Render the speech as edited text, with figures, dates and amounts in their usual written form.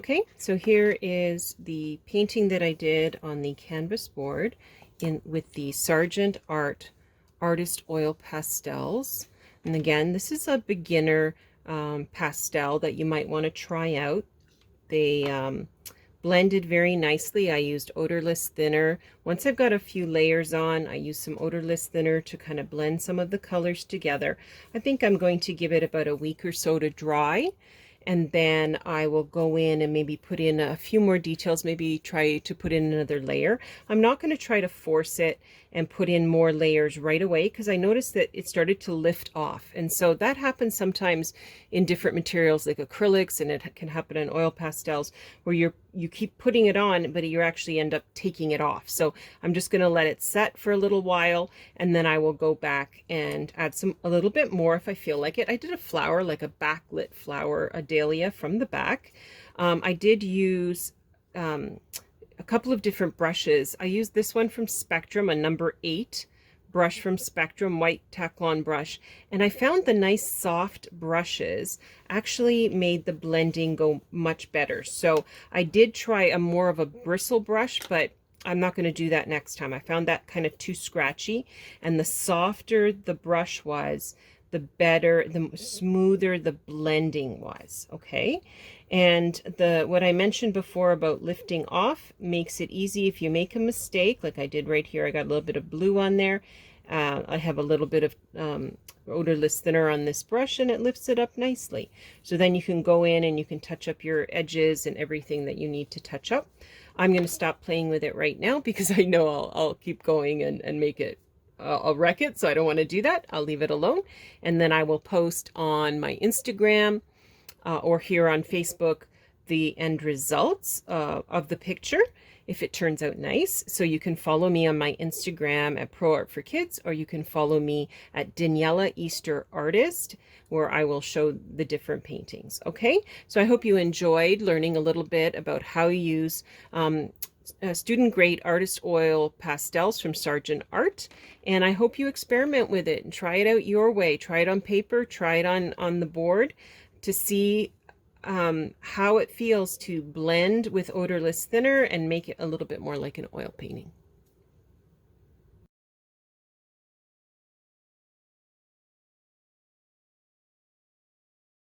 Okay, so here is the painting that I did on the canvas board with the Sargent Artist Oil Pastels. And again, this is a beginner pastel that you might want to try out. They blended very nicely. I used odorless thinner. Once I've got a few layers on, I use some odorless thinner to kind of blend some of the colors together. I think I'm going to give it about a week or so to dry, and then I will go in and maybe put in a few more details, maybe try to put in another layer. I'm not going to try to force it and put in more layers right away, because I noticed that it started to lift off. And so that happens sometimes in different materials like acrylics, and it can happen in oil pastels where you keep putting it on, but you actually end up taking it off. So I'm just going to let it set for a little while, and then I will go back and add a little bit more if I feel like it. I did a flower, like a backlit flower, a dahlia from the back. I did use a couple of different brushes. I used this one from Spectrum, a number 8 brush from Spectrum, white Taklon brush, and I found the nice soft brushes actually made the blending go much better. So I did try a more of a bristle brush, but I'm not going to do that next time. I found that kind of too scratchy, and the softer the brush was, the better, the smoother the blending was. Okay, and what I mentioned before about lifting off makes it easy if you make a mistake, like I did right here. I got a little bit of blue on there. I have a little bit of odorless thinner on this brush, and it lifts it up nicely. So then you can go in and you can touch up your edges and everything that you need to touch up. I'm going to stop playing with it right now because I know I'll keep going and make it I'll wreck it, so I don't want to do that. I'll leave it alone, and then I will post on my Instagram or here on Facebook the end results of the picture if it turns out nice. So you can follow me on my Instagram at Pro Art for Kids, or you can follow me at Daniela Easter Artist, where I will show the different paintings. Okay, so I hope you enjoyed learning a little bit about how you use student grade artist oil pastels from Sargent Art, and I hope you experiment with it and try it out your way. Try it on paper, try it on the board to see how it feels to blend with odorless thinner and make it a little bit more like an oil painting.